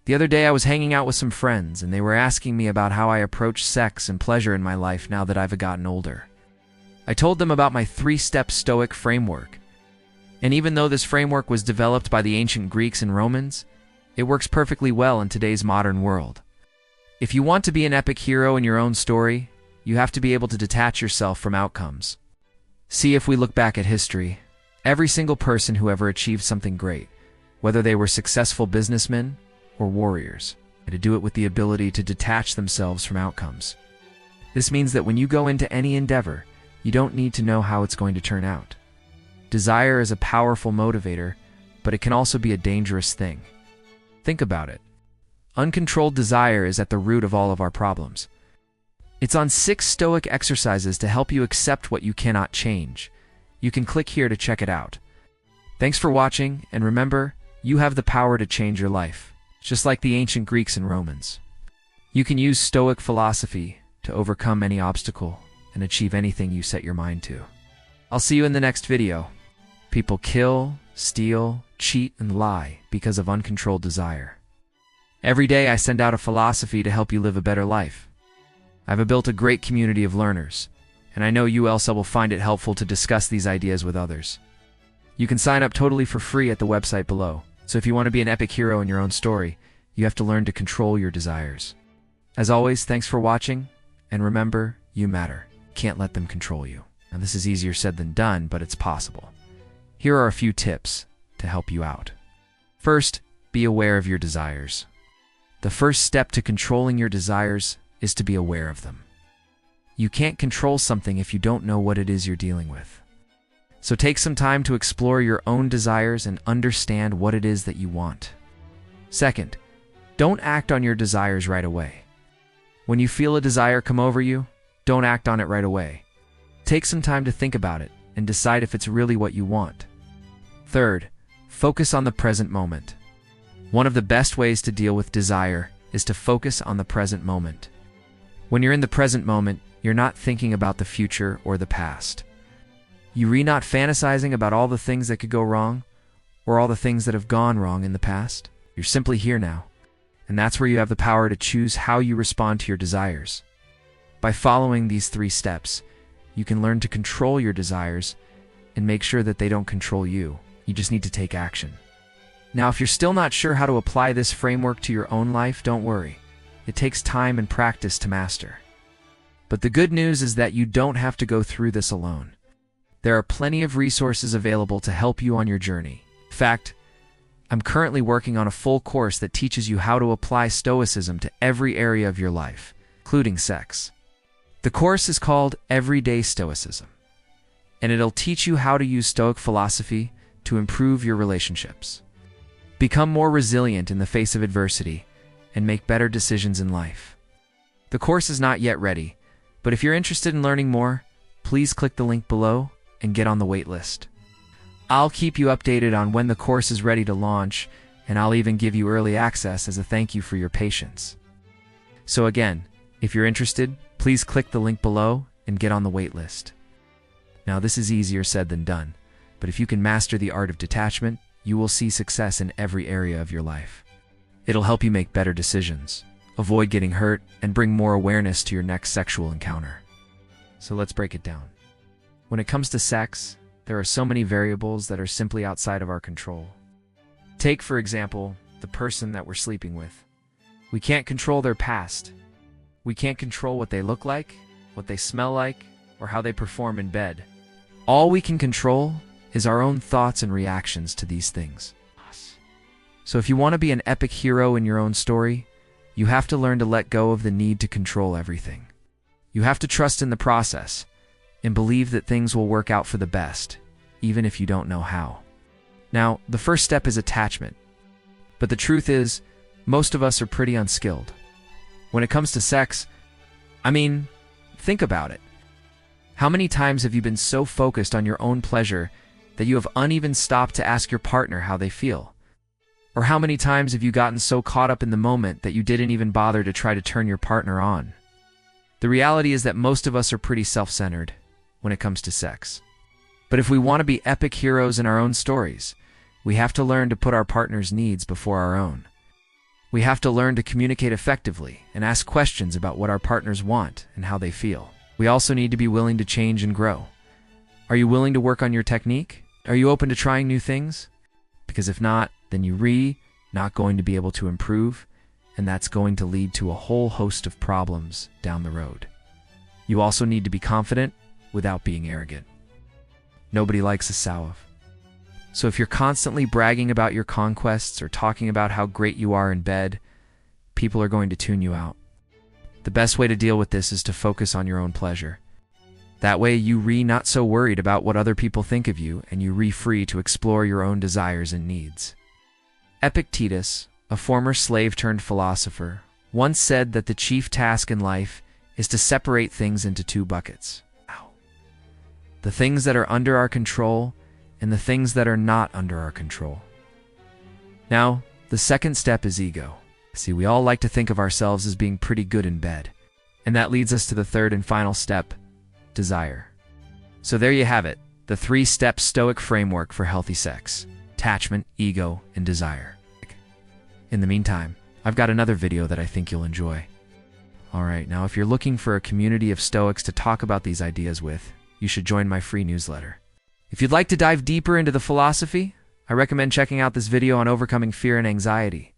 The other day I was hanging out with some friends, and they were asking me about how I approach sex and pleasure in my life now that I've gotten older. I told them about my 3-step Stoic framework. And even though this framework was developed by the ancient Greeks and Romans, it works perfectly well in today's modern world. If you want to be an epic hero in your own story, you have to be able to detach yourself from outcomes. See, if we look back at history, every single person who ever achieved something great, whether they were successful businessmen or warriors, had to do it with the ability to detach themselves from outcomes. This means that when you go into any endeavor, you don't need to know how it's going to turn out. Desire is a powerful motivator, but it can also be a dangerous thing. Think about it. Uncontrolled desire is at the root of all of our problems. It's on 6 Stoic exercises to help you accept what you cannot change. You can click here to check it out. Thanks for watching, and remember, you have the power to change your life, just like the ancient Greeks and Romans. You can use Stoic philosophy to overcome any obstacle and achieve anything you set your mind to. I'll see you in the next video. People kill, steal, cheat, and lie because of uncontrolled desire. Every day I send out a philosophy to help you live a better life. I've built a great community of learners, and I know you also will find it helpful to discuss these ideas with others. You can sign up totally for free at the website below, so if you want to be an epic hero in your own story, you have to learn to control your desires. As always, thanks for watching, and remember, you matter. Can't let them control you. Now, this is easier said than done, but it's possible. Here are a few tips to help you out. First, be aware of your desires. The first step to controlling your desires is to be aware of them. You can't control something if you don't know what it is you're dealing with. So take some time to explore your own desires and understand what it is that you want. Second, don't act on your desires right away. When you feel a desire come over you, don't act on it right away. Take some time to think about it and decide if it's really what you want. Third, focus on the present moment. One of the best ways to deal with desire is to focus on the present moment. When you're in the present moment, you're not thinking about the future or the past. You're not fantasizing about all the things that could go wrong or all the things that have gone wrong in the past. You're simply here now, and that's where you have the power to choose how you respond to your desires. By following these 3 steps, you can learn to control your desires and make sure that they don't control you. You just need to take action. Now, if you're still not sure how to apply this framework to your own life, don't worry. It takes time and practice to master. But the good news is that you don't have to go through this alone. There are plenty of resources available to help you on your journey. In fact, I'm currently working on a full course that teaches you how to apply Stoicism to every area of your life, including sex. The course is called Everyday Stoicism, and it'll teach you how to use Stoic philosophy to improve your relationships, become more resilient in the face of adversity, and make better decisions in life. The course is not yet ready, but if you're interested in learning more, please click the link below and get on the wait list. I'll keep you updated on when the course is ready to launch, and I'll even give you early access as a thank you for your patience. So again, if you're interested, please click the link below and get on the wait list. Now, this is easier said than done, but if you can master the art of detachment, you will see success in every area of your life. It'll help you make better decisions, avoid getting hurt, and bring more awareness to your next sexual encounter. So let's break it down. When it comes to sex, there are so many variables that are simply outside of our control. Take, for example, the person that we're sleeping with. We can't control their past. We can't control what they look like, what they smell like, or how they perform in bed. All we can control is our own thoughts and reactions to these things. So if you want to be an epic hero in your own story, you have to learn to let go of the need to control everything. You have to trust in the process and believe that things will work out for the best, even if you don't know how. Now, the first step is attachment. But the truth is, most of us are pretty unskilled. When it comes to sex, think about it. How many times have you been so focused on your own pleasure that you have uneven stopped to ask your partner how they feel? Or how many times have you gotten so caught up in the moment that you didn't even bother to try to turn your partner on? The reality is that most of us are pretty self-centered when it comes to sex. But if we want to be epic heroes in our own stories, we have to learn to put our partner's needs before our own. We have to learn to communicate effectively and ask questions about what our partners want and how they feel. We also need to be willing to change and grow. Are you willing to work on your technique? Are you open to trying new things? Because if not, then you're not going to be able to improve, and that's going to lead to a whole host of problems down the road. You also need to be confident without being arrogant. Nobody likes a sow. So if you're constantly bragging about your conquests or talking about how great you are in bed, people are going to tune you out. The best way to deal with this is to focus on your own pleasure. That way you're not so worried about what other people think of you, and you're free to explore your own desires and needs. Epictetus, a former slave-turned-philosopher, once said that the chief task in life is to separate things into two buckets. The things that are under our control and the things that are not under our control. Now, the second step is ego. See, we all like to think of ourselves as being pretty good in bed. And that leads us to the third and final step, desire. So there you have it, the 3-step Stoic framework for healthy sex: attachment, ego, and desire. In the meantime, I've got another video that I think you'll enjoy. Alright, now if you're looking for a community of Stoics to talk about these ideas with, you should join my free newsletter. If you'd like to dive deeper into the philosophy, I recommend checking out this video on overcoming fear and anxiety.